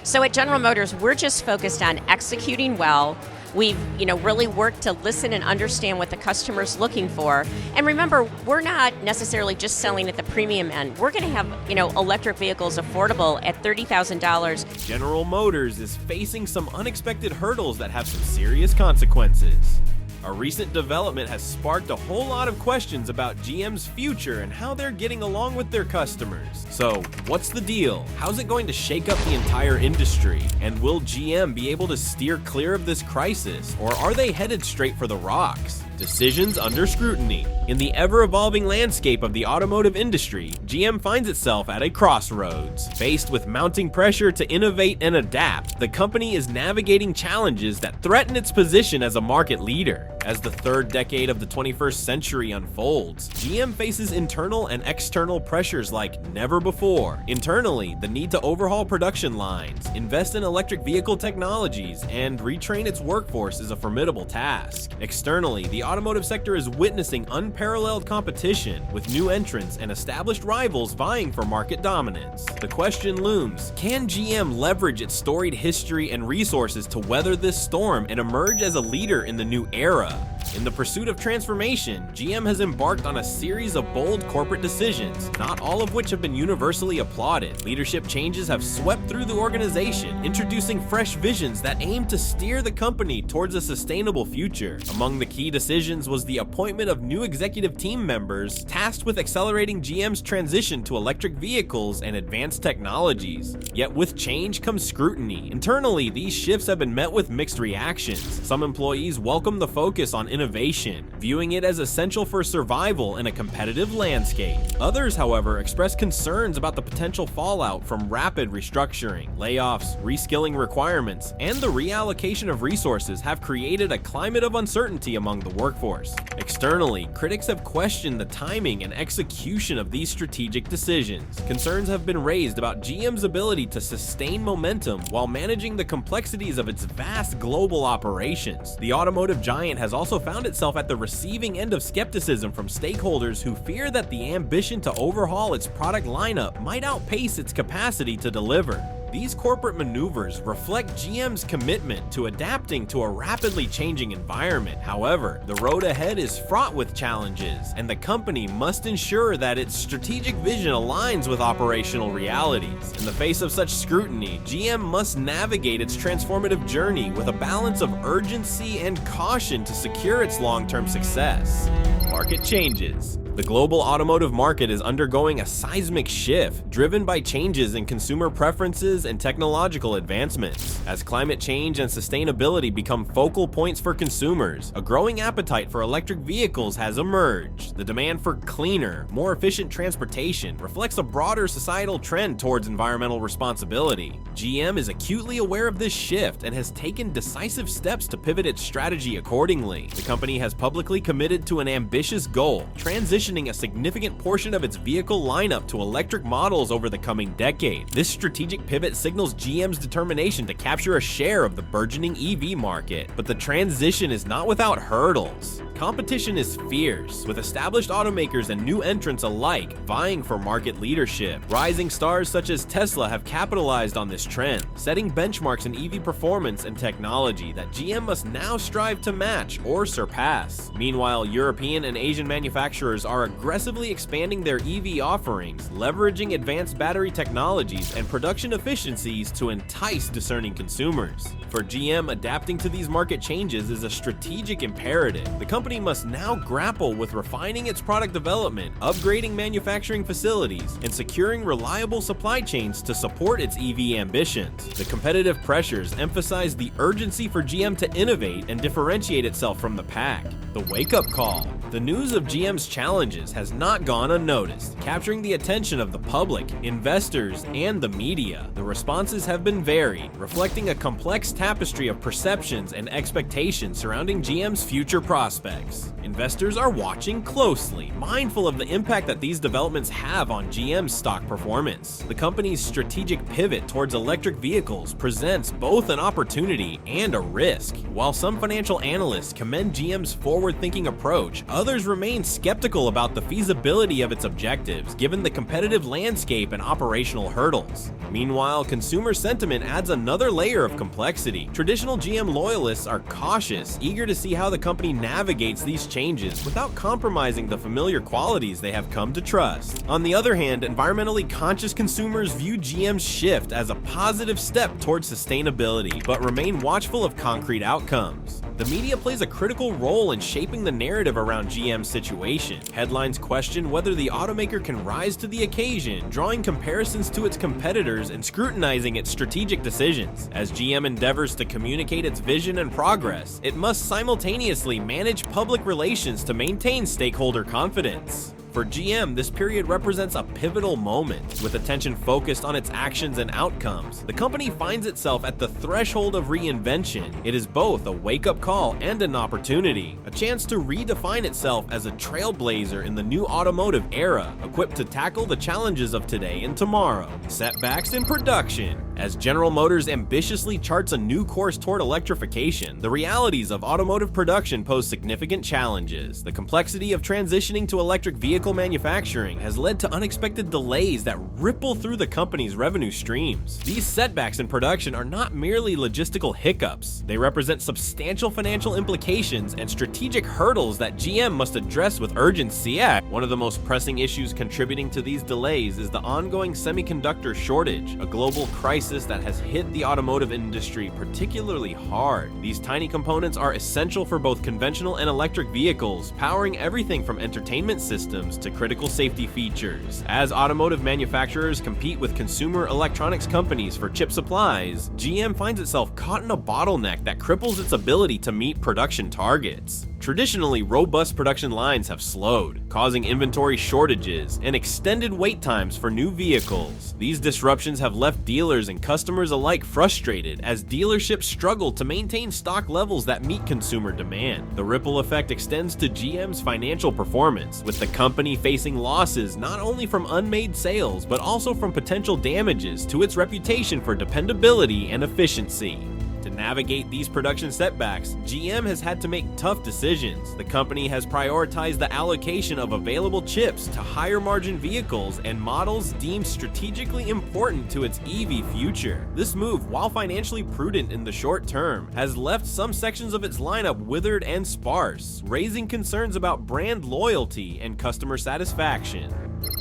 So at General Motors, we're just focused on executing well. We've, really worked to listen and understand what the customer's looking for. And remember, we're not necessarily just selling at the premium end. We're going to have, electric vehicles affordable at $30,000. General Motors is facing some unexpected hurdles that have some serious consequences. A recent development has sparked a whole lot of questions about GM's future and how they're getting along with their customers. So, what's the deal? How's it going to shake up the entire industry? And will GM be able to steer clear of this crisis? Or are they headed straight for the rocks? Decisions under scrutiny. In the ever-evolving landscape of the automotive industry, GM finds itself at a crossroads. Faced with mounting pressure to innovate and adapt, the company is navigating challenges that threaten its position as a market leader. As the third decade of the 21st century unfolds, GM faces internal and external pressures like never before. Internally, the need to overhaul production lines, invest in electric vehicle technologies, and retrain its workforce is a formidable task. Externally, the automotive sector is witnessing unparalleled competition, with new entrants and established rivals vying for market dominance. The question looms, can GM leverage its storied history and resources to weather this storm and emerge as a leader in the new era? In the pursuit of transformation, GM has embarked on a series of bold corporate decisions, not all of which have been universally applauded. Leadership changes have swept through the organization, introducing fresh visions that aim to steer the company towards a sustainable future. Among the key decisions was the appointment of new executive team members tasked with accelerating GM's transition to electric vehicles and advanced technologies. Yet with change comes scrutiny. Internally, these shifts have been met with mixed reactions. Some employees welcome the focus on innovation, viewing it as essential for survival in a competitive landscape. Others, however, express concerns about the potential fallout from rapid restructuring. Layoffs, reskilling requirements, and the reallocation of resources have created a climate of uncertainty among the workforce. Externally, critics have questioned the timing and execution of these strategic decisions. Concerns have been raised about GM's ability to sustain momentum while managing the complexities of its vast global operations. The automotive giant has also found itself at the receiving end of skepticism from stakeholders who fear that the ambition to overhaul its product lineup might outpace its capacity to deliver. These corporate maneuvers reflect GM's commitment to adapting to a rapidly changing environment. However, the road ahead is fraught with challenges, and the company must ensure that its strategic vision aligns with operational realities. In the face of such scrutiny, GM must navigate its transformative journey with a balance of urgency and caution to secure its long-term success. Market changes. The global automotive market is undergoing a seismic shift, driven by changes in consumer preferences and technological advancements. As climate change and sustainability become focal points for consumers, a growing appetite for electric vehicles has emerged. The demand for cleaner, more efficient transportation reflects a broader societal trend towards environmental responsibility. GM is acutely aware of this shift and has taken decisive steps to pivot its strategy accordingly. The company has publicly committed to an ambitious goal, transitioning a significant portion of its vehicle lineup to electric models over the coming decade. This strategic pivot signals GM's determination to capture a share of the burgeoning EV market. But the transition is not without hurdles. Competition is fierce, with established automakers and new entrants alike vying for market leadership. Rising stars such as Tesla have capitalized on this trend, setting benchmarks in EV performance and technology that GM must now strive to match or surpass. Meanwhile, European and Asian manufacturers are aggressively expanding their EV offerings, leveraging advanced battery technologies and production efficiencies to entice discerning consumers. For GM, adapting to these market changes is a strategic imperative. The company must now grapple with refining its product development, upgrading manufacturing facilities, and securing reliable supply chains to support its EV ambitions. The competitive pressures emphasize the urgency for GM to innovate and differentiate itself from the pack. The wake-up call. The news of GM's challenges has not gone unnoticed, capturing the attention of the public, investors, and the media. The responses have been varied, reflecting a complex tapestry of perceptions and expectations surrounding GM's future prospects. Investors are watching closely, mindful of the impact that these developments have on GM's stock performance. The company's strategic pivot towards electric vehicles presents both an opportunity and a risk. While some financial analysts commend GM's forward-thinking approach, others others remain skeptical about the feasibility of its objectives, given the competitive landscape and operational hurdles. Meanwhile, consumer sentiment adds another layer of complexity. Traditional GM loyalists are cautious, eager to see how the company navigates these changes without compromising the familiar qualities they have come to trust. On the other hand, environmentally conscious consumers view GM's shift as a positive step towards sustainability, but remain watchful of concrete outcomes. The media plays a critical role in shaping the narrative around GM's situation. Headlines question whether the automaker can rise to the occasion, drawing comparisons to its competitors and scrutinizing its strategic decisions. As GM endeavors to communicate its vision and progress, it must simultaneously manage public relations to maintain stakeholder confidence. For GM, this period represents a pivotal moment. With attention focused on its actions and outcomes, the company finds itself at the threshold of reinvention. It is both a wake-up call and an opportunity, a chance to redefine itself as a trailblazer in the new automotive era, equipped to tackle the challenges of today and tomorrow. Setbacks in production. As General Motors ambitiously charts a new course toward electrification, the realities of automotive production pose significant challenges. The complexity of transitioning to electric vehicle manufacturing has led to unexpected delays that ripple through the company's revenue streams. These setbacks in production are not merely logistical hiccups. They represent substantial financial implications and strategic hurdles that GM must address with urgency. One of the most pressing issues contributing to these delays is the ongoing semiconductor shortage, a global crisis that has hit the automotive industry particularly hard. These tiny components are essential for both conventional and electric vehicles, powering everything from entertainment systems to critical safety features. As automotive manufacturers compete with consumer electronics companies for chip supplies, GM finds itself caught in a bottleneck that cripples its ability to meet production targets. Traditionally, robust production lines have slowed, causing inventory shortages and extended wait times for new vehicles. These disruptions have left dealers and customers alike frustrated as dealerships struggle to maintain stock levels that meet consumer demand. The ripple effect extends to GM's financial performance, with the company facing losses not only from unmade sales, but also from potential damages to its reputation for dependability and efficiency. To navigate these production setbacks, GM has had to make tough decisions. The company has prioritized the allocation of available chips to higher margin vehicles and models deemed strategically important to its EV future. This move, while financially prudent in the short term, has left some sections of its lineup withered and sparse, raising concerns about brand loyalty and customer satisfaction.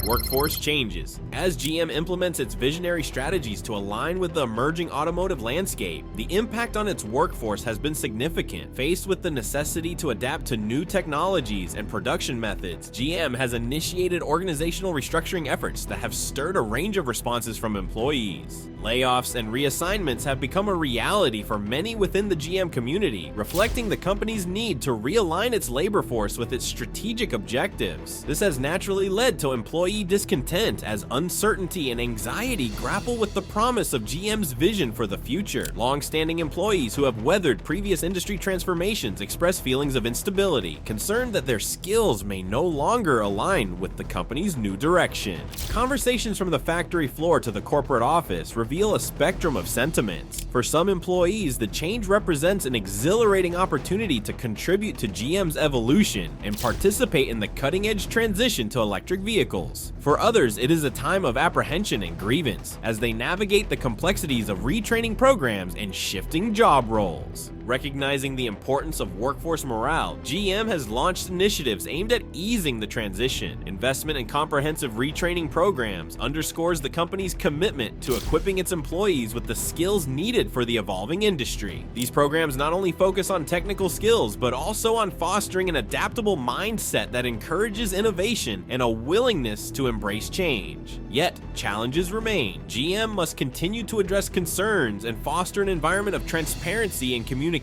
Workforce changes. As GM implements its visionary strategies to align with the emerging automotive landscape, the impact on its workforce has been significant. Faced with the necessity to adapt to new technologies and production methods, GM has initiated organizational restructuring efforts that have stirred a range of responses from employees. Layoffs and reassignments have become a reality for many within the GM community, reflecting the company's need to realign its labor force with its strategic objectives. This has naturally led to employee discontent as uncertainty and anxiety grapple with the promise of GM's vision for the future. Long-standing employees who have weathered previous industry transformations express feelings of instability, concerned that their skills may no longer align with the company's new direction. Conversations from the factory floor to the corporate office reveal a spectrum of sentiments. For some employees, the change represents an exhilarating opportunity to contribute to GM's evolution and participate in the cutting-edge transition to electric vehicles. For others, it is a time of apprehension and grievance as they navigate the complexities of retraining programs and shifting job roles. Recognizing the importance of workforce morale, GM has launched initiatives aimed at easing the transition. Investment in comprehensive retraining programs underscores the company's commitment to equipping its employees with the skills needed for the evolving industry. These programs not only focus on technical skills, but also on fostering an adaptable mindset that encourages innovation and a willingness to embrace change. Yet, challenges remain. GM must continue to address concerns and foster an environment of transparency and communication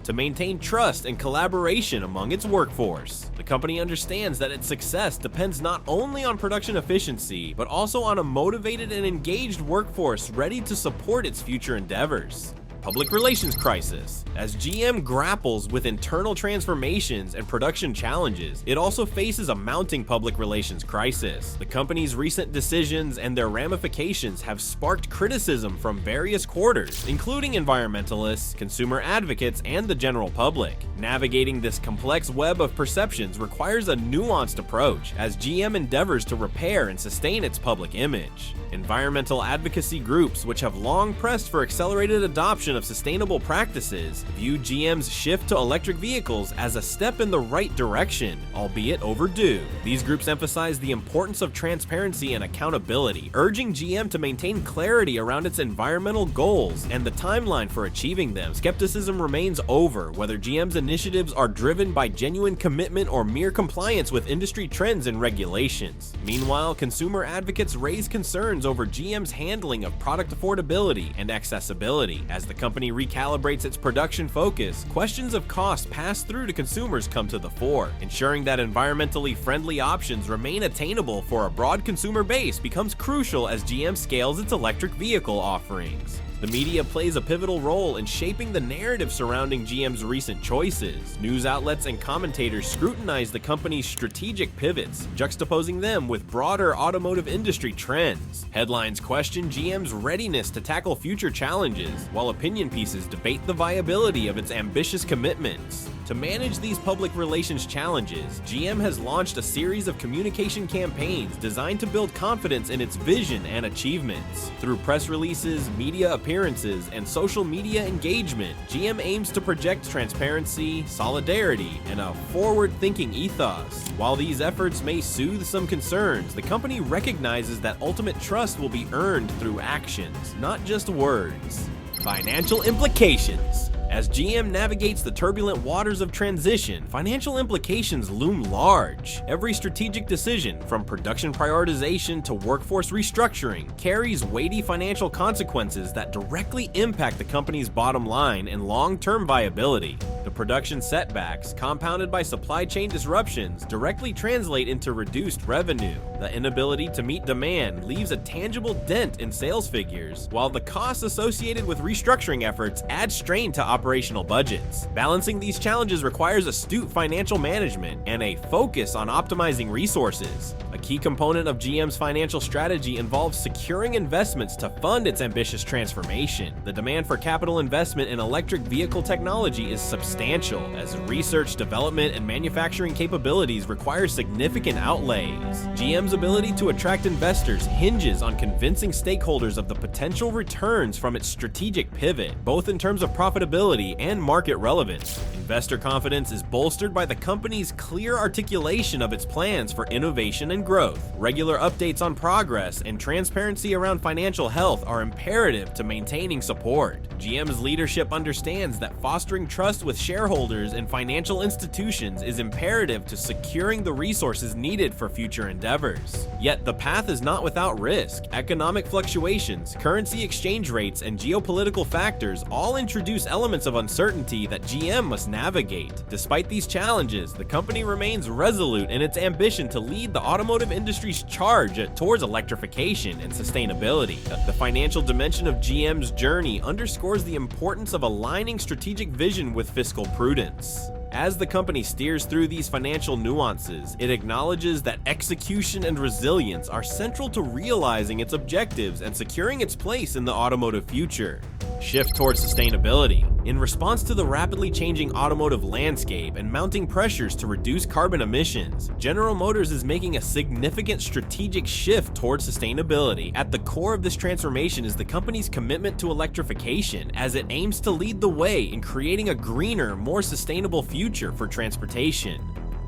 to maintain trust and collaboration among its workforce. The company understands that its success depends not only on production efficiency, but also on a motivated and engaged workforce ready to support its future endeavors. public relations crisis. As GM grapples with internal transformations and production challenges, it also faces a mounting public relations crisis. The company's recent decisions and their ramifications have sparked criticism from various quarters, including environmentalists, consumer advocates, and the general public. Navigating this complex web of perceptions requires a nuanced approach as GM endeavors to repair and sustain its public image. Environmental advocacy groups, which have long pressed for accelerated adoption of sustainable practices, view GM's shift to electric vehicles as a step in the right direction, albeit overdue. These groups emphasize the importance of transparency and accountability, urging GM to maintain clarity around its environmental goals and the timeline for achieving them. Skepticism remains over whether GM's initiatives are driven by genuine commitment or mere compliance with industry trends and regulations. Meanwhile, consumer advocates raise concerns over GM's handling of product affordability and accessibility. As the company recalibrates its production focus, questions of cost passed through to consumers come to the fore. Ensuring that environmentally friendly options remain attainable for a broad consumer base becomes crucial as GM scales its electric vehicle offerings. The media plays a pivotal role in shaping the narrative surrounding GM's recent choices. News outlets and commentators scrutinize the company's strategic pivots, juxtaposing them with broader automotive industry trends. Headlines question GM's readiness to tackle future challenges, while opinion pieces debate the viability of its ambitious commitments. To manage these public relations challenges, GM has launched a series of communication campaigns designed to build confidence in its vision and achievements. Through press releases, media appearances, and social media engagement, GM aims to project transparency, solidarity, and a forward-thinking ethos. While these efforts may soothe some concerns, the company recognizes that ultimate trust will be earned through actions, not just words. Financial implications. As GM navigates the turbulent waters of transition, financial implications loom large. Every strategic decision, from production prioritization to workforce restructuring, carries weighty financial consequences that directly impact the company's bottom line and long-term viability. The production setbacks, compounded by supply chain disruptions, directly translate into reduced revenue. The inability to meet demand leaves a tangible dent in sales figures, while the costs associated with restructuring efforts add strain to operational budgets. Balancing these challenges requires astute financial management and a focus on optimizing resources. A key component of GM's financial strategy involves securing investments to fund its ambitious transformation. The demand for capital investment in electric vehicle technology is substantial, as research, development, and manufacturing capabilities require significant outlays. GM's ability to attract investors hinges on convincing stakeholders of the potential returns from its strategic pivot, both in terms of profitability and market relevance. Investor confidence is bolstered by the company's clear articulation of its plans for innovation and growth. Regular updates on progress and transparency around financial health are imperative to maintaining support. GM's leadership understands that fostering trust with shareholders and financial institutions is imperative to securing the resources needed for future endeavors. Yet the path is not without risk. Economic fluctuations, currency exchange rates, and geopolitical factors all introduce elements of uncertainty that GM must navigate. Despite these challenges, the company remains resolute in its ambition to lead the automotive industry's charge towards electrification and sustainability. The financial dimension of GM's journey underscores the importance of aligning strategic vision with fiscal prudence. As the company steers through these financial nuances, it acknowledges that execution and resilience are central to realizing its objectives and securing its place in the automotive future. Shift towards sustainability. In response to the rapidly changing automotive landscape and mounting pressures to reduce carbon emissions, General Motors is making a significant strategic shift towards sustainability. At the core of this transformation is the company's commitment to electrification, as it aims to lead the way in creating a greener, more sustainable future for transportation.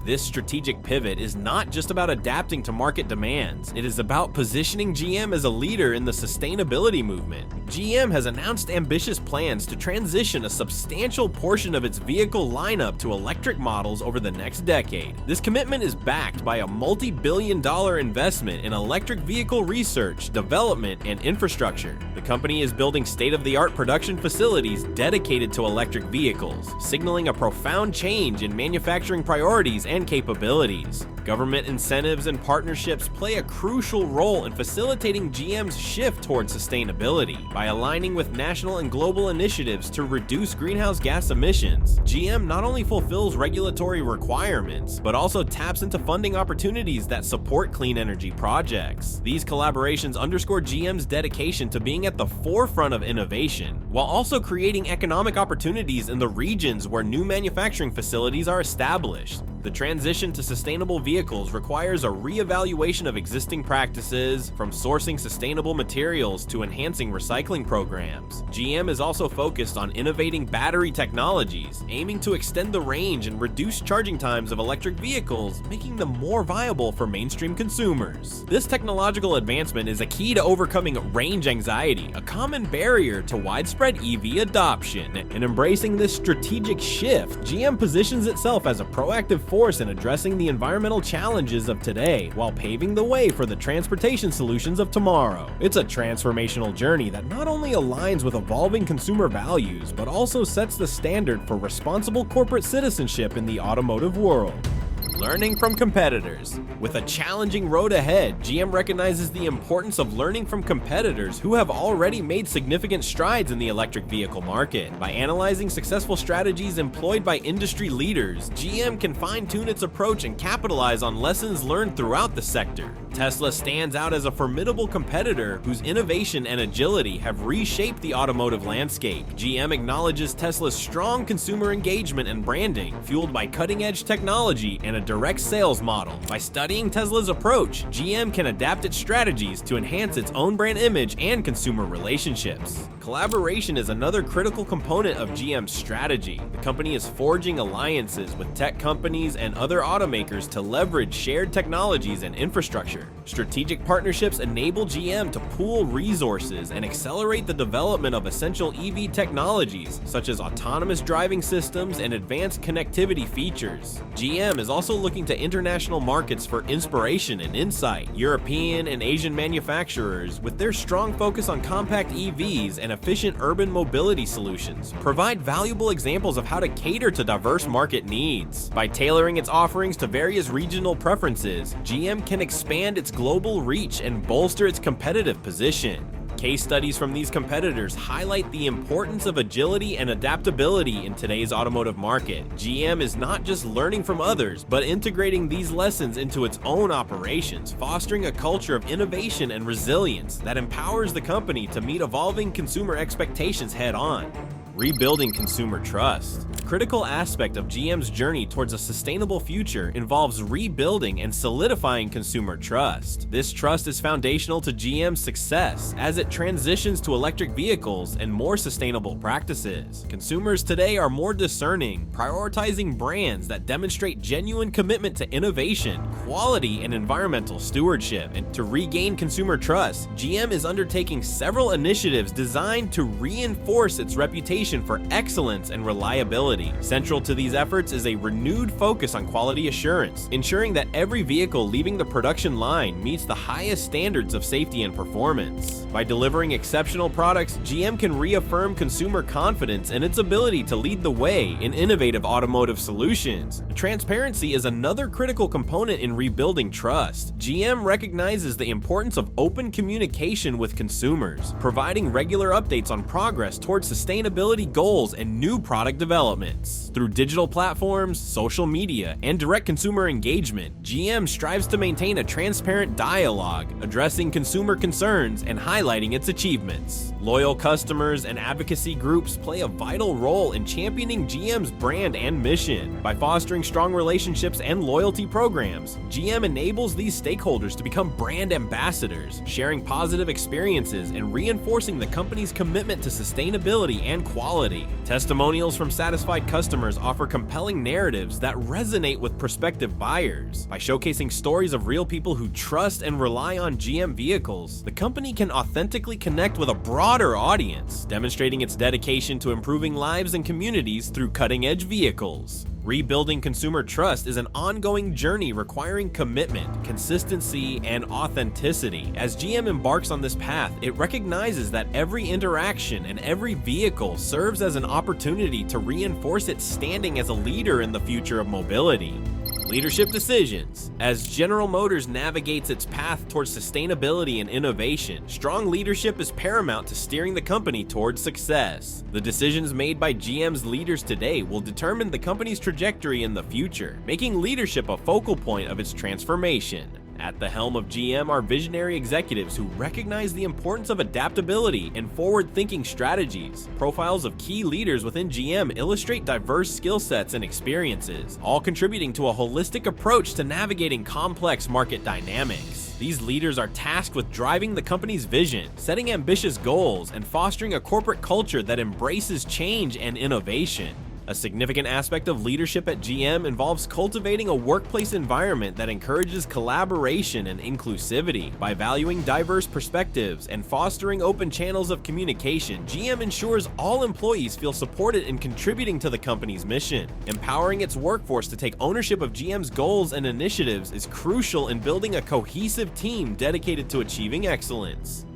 This strategic pivot is not just about adapting to market demands, it is about positioning GM as a leader in the sustainability movement. GM has announced ambitious plans to transition a substantial portion of its vehicle lineup to electric models over the next decade. This commitment is backed by a multi-billion-dollar investment in electric vehicle research, development, and infrastructure. The company is building state-of-the-art production facilities dedicated to electric vehicles, signaling a profound change in manufacturing priorities and capabilities. Government incentives and partnerships play a crucial role in facilitating GM's shift towards sustainability. By aligning with national and global initiatives to reduce greenhouse gas emissions, GM not only fulfills regulatory requirements, but also taps into funding opportunities that support clean energy projects. These collaborations underscore GM's dedication to being at the forefront of innovation, while also creating economic opportunities in the regions where new manufacturing facilities are established. The transition to sustainable vehicles requires a re-evaluation of existing practices, from sourcing sustainable materials to enhancing recycling programs. GM is also focused on innovating battery technologies, aiming to extend the range and reduce charging times of electric vehicles, making them more viable for mainstream consumers. This technological advancement is a key to overcoming range anxiety, a common barrier to widespread EV adoption. In embracing this strategic shift, GM positions itself as a proactive force in addressing the environmental challenges of today while paving the way for the transportation solutions of tomorrow. It's a transformational journey that not only aligns with evolving consumer values, but also sets the standard for responsible corporate citizenship in the automotive world. Learning from competitors. With a challenging road ahead, GM recognizes the importance of learning from competitors who have already made significant strides in the electric vehicle market. By analyzing successful strategies employed by industry leaders, GM can fine-tune its approach and capitalize on lessons learned throughout the sector. Tesla stands out as a formidable competitor whose innovation and agility have reshaped the automotive landscape. GM acknowledges Tesla's strong consumer engagement and branding, fueled by cutting-edge technology and a direct sales model. By studying Tesla's approach, GM can adapt its strategies to enhance its own brand image and consumer relationships. Collaboration is another critical component of GM's strategy. The company is forging alliances with tech companies and other automakers to leverage shared technologies and infrastructure. Strategic partnerships enable GM to pool resources and accelerate the development of essential EV technologies, such as autonomous driving systems and advanced connectivity features. GM is also looking to international markets for inspiration and insight. European and Asian manufacturers, with their strong focus on compact EVs and efficient urban mobility solutions, provide valuable examples of how to cater to diverse market needs. By tailoring its offerings to various regional preferences, GM can expand its global reach and bolster its competitive position. Case studies from these competitors highlight the importance of agility and adaptability in today's automotive market. GM is not just learning from others, but integrating these lessons into its own operations, fostering a culture of innovation and resilience that empowers the company to meet evolving consumer expectations head-on. Rebuilding consumer trust. A critical aspect of GM's journey towards a sustainable future involves rebuilding and solidifying consumer trust. This trust is foundational to GM's success as it transitions to electric vehicles and more sustainable practices. Consumers today are more discerning, prioritizing brands that demonstrate genuine commitment to innovation, quality, and environmental stewardship. And to regain consumer trust, GM is undertaking several initiatives designed to reinforce its reputation for excellence and reliability. Central to these efforts is a renewed focus on quality assurance, ensuring that every vehicle leaving the production line meets the highest standards of safety and performance. By delivering exceptional products, GM can reaffirm consumer confidence in its ability to lead the way in innovative automotive solutions. Transparency is another critical component in rebuilding trust. GM recognizes the importance of open communication with consumers, providing regular updates on progress towards sustainability goals and new product developments. Through digital platforms, social media, and direct consumer engagement, GM strives to maintain a transparent dialogue, addressing consumer concerns and highlighting its achievements. Loyal customers and advocacy groups play a vital role in championing GM's brand and mission. By fostering strong relationships and loyalty programs, GM enables these stakeholders to become brand ambassadors, sharing positive experiences and reinforcing the company's commitment to sustainability and quality. Testimonials from satisfied customers offer compelling narratives that resonate with prospective buyers. By showcasing stories of real people who trust and rely on GM vehicles, the company can authentically connect with a broader audience, demonstrating its dedication to improving lives and communities through cutting-edge vehicles. Rebuilding consumer trust is an ongoing journey requiring commitment, consistency, and authenticity. As GM embarks on this path, it recognizes that every interaction and every vehicle serves as an opportunity to reinforce its standing as a leader in the future of mobility. Leadership decisions. As General Motors navigates its path towards sustainability and innovation, strong leadership is paramount to steering the company towards success. The decisions made by GM's leaders today will determine the company's trajectory in the future, making leadership a focal point of its transformation. At the helm of GM are visionary executives who recognize the importance of adaptability and forward-thinking strategies. Profiles of key leaders within GM illustrate diverse skill sets and experiences, all contributing to a holistic approach to navigating complex market dynamics. These leaders are tasked with driving the company's vision, setting ambitious goals, and fostering a corporate culture that embraces change and innovation. A significant aspect of leadership at GM involves cultivating a workplace environment that encourages collaboration and inclusivity. By valuing diverse perspectives and fostering open channels of communication, GM ensures all employees feel supported in contributing to the company's mission. Empowering its workforce to take ownership of GM's goals and initiatives is crucial in building a cohesive team dedicated to achieving excellence.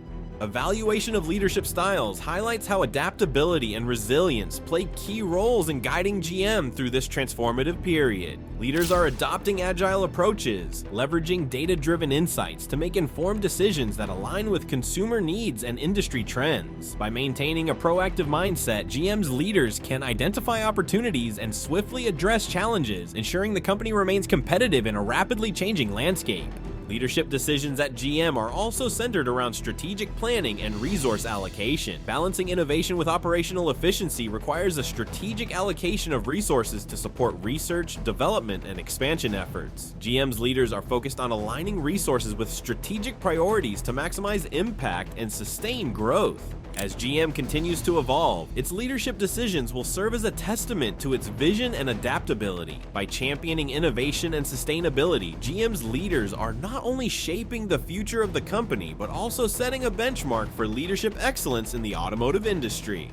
Evaluation of leadership styles highlights how adaptability and resilience play key roles in guiding GM through this transformative period. Leaders are adopting agile approaches, leveraging data-driven insights to make informed decisions that align with consumer needs and industry trends. By maintaining a proactive mindset, GM's leaders can identify opportunities and swiftly address challenges, ensuring the company remains competitive in a rapidly changing landscape. Leadership decisions at GM are also centered around strategic planning and resource allocation. Balancing innovation with operational efficiency requires a strategic allocation of resources to support research, development, and expansion efforts. GM's leaders are focused on aligning resources with strategic priorities to maximize impact and sustain growth. As GM continues to evolve, its leadership decisions will serve as a testament to its vision and adaptability. By championing innovation and sustainability, GM's leaders are not only shaping the future of the company, but also setting a benchmark for leadership excellence in the automotive industry.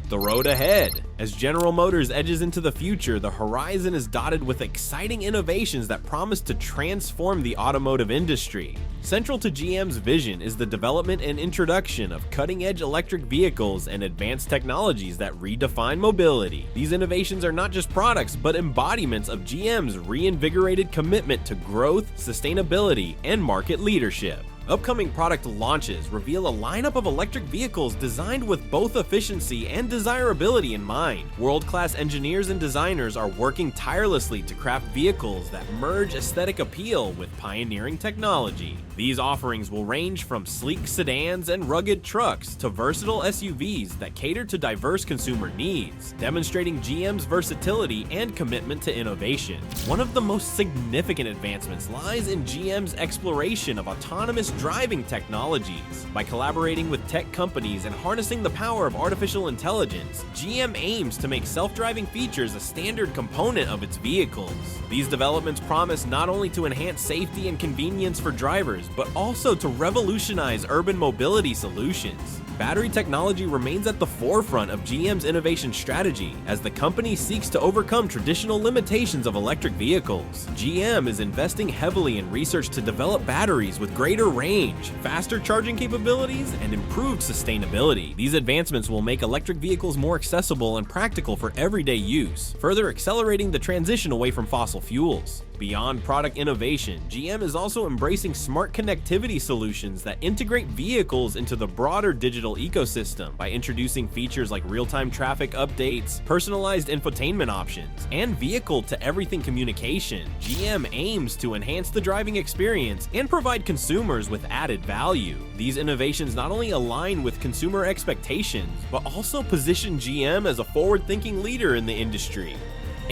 The road ahead. As General Motors edges into the future, the horizon is dotted with exciting innovations that promise to transform the automotive industry. Central to GM's vision is the development and introduction of cutting-edge electric vehicles and advanced technologies that redefine mobility. These innovations are not just products, but embodiments of GM's reinvigorated commitment to growth, sustainability, and market leadership. Upcoming product launches reveal a lineup of electric vehicles designed with both efficiency and desirability in mind. World-class engineers and designers are working tirelessly to craft vehicles that merge aesthetic appeal with pioneering technology. These offerings will range from sleek sedans and rugged trucks to versatile SUVs that cater to diverse consumer needs, demonstrating GM's versatility and commitment to innovation. One of the most significant advancements lies in GM's exploration of autonomous driving technologies. By collaborating with tech companies and harnessing the power of artificial intelligence, GM aims to make self-driving features a standard component of its vehicles. These developments promise not only to enhance safety and convenience for drivers, but also to revolutionize urban mobility solutions. Battery technology remains at the forefront of GM's innovation strategy as the company seeks to overcome traditional limitations of electric vehicles. GM is investing heavily in research to develop batteries with greater range, faster charging capabilities, and improved sustainability. These advancements will make electric vehicles more accessible and practical for everyday use, further accelerating the transition away from fossil fuels. Beyond product innovation, GM is also embracing smart connectivity solutions that integrate vehicles into the broader digital ecosystem. By introducing features like real-time traffic updates, personalized infotainment options, and vehicle-to-everything communication, GM aims to enhance the driving experience and provide consumers with added value. These innovations not only align with consumer expectations, but also position GM as a forward-thinking leader in the industry.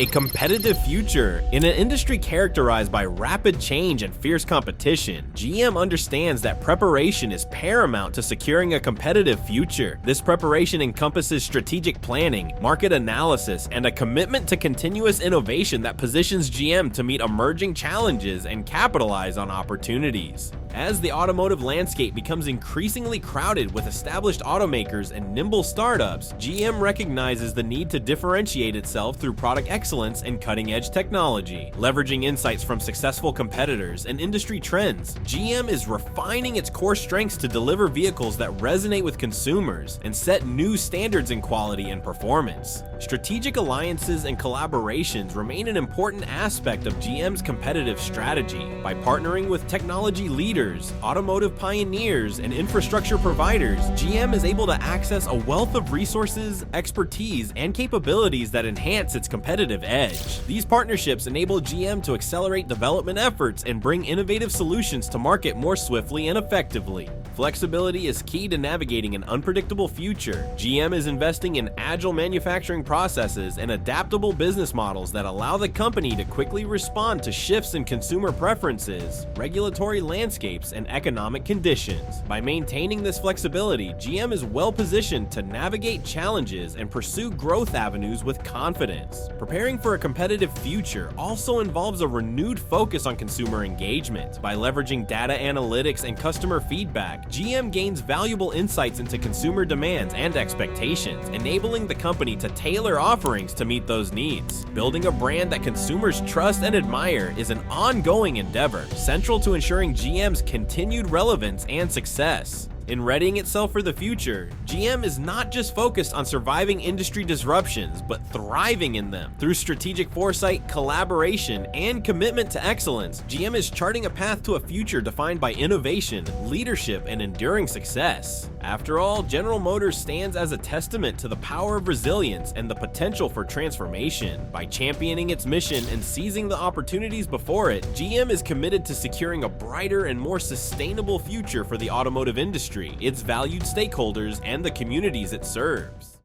A competitive future. In an industry characterized by rapid change and fierce competition, GM understands that preparation is paramount to securing a competitive future. This preparation encompasses strategic planning, market analysis, and a commitment to continuous innovation that positions GM to meet emerging challenges and capitalize on opportunities. As the automotive landscape becomes increasingly crowded with established automakers and nimble startups, GM recognizes the need to differentiate itself through product excellence and cutting-edge technology. Leveraging insights from successful competitors and industry trends, GM is refining its core strengths to deliver vehicles that resonate with consumers and set new standards in quality and performance. Strategic alliances and collaborations remain an important aspect of GM's competitive strategy. By partnering with technology leaders, automotive pioneers, and infrastructure providers, GM is able to access a wealth of resources, expertise, and capabilities that enhance its competitive edge. These partnerships enable GM to accelerate development efforts and bring innovative solutions to market more swiftly and effectively. Flexibility is key to navigating an unpredictable future. GM is investing in agile manufacturing processes and adaptable business models that allow the company to quickly respond to shifts in consumer preferences, regulatory landscapes, and economic conditions. By maintaining this flexibility, GM is well positioned to navigate challenges and pursue growth avenues with confidence. Preparing for a competitive future also involves a renewed focus on consumer engagement. By leveraging data analytics and customer feedback, GM gains valuable insights into consumer demands and expectations, enabling the company to tailor offerings to meet those needs. Building a brand that consumers trust and admire is an ongoing endeavor, central to ensuring GM's continued relevance and success. In readying itself for the future, GM is not just focused on surviving industry disruptions, but thriving in them. Through strategic foresight, collaboration, and commitment to excellence, GM is charting a path to a future defined by innovation, leadership, and enduring success. After all, General Motors stands as a testament to the power of resilience and the potential for transformation. By championing its mission and seizing the opportunities before it, GM is committed to securing a brighter and more sustainable future for the automotive industry, its valued stakeholders, and the communities it serves.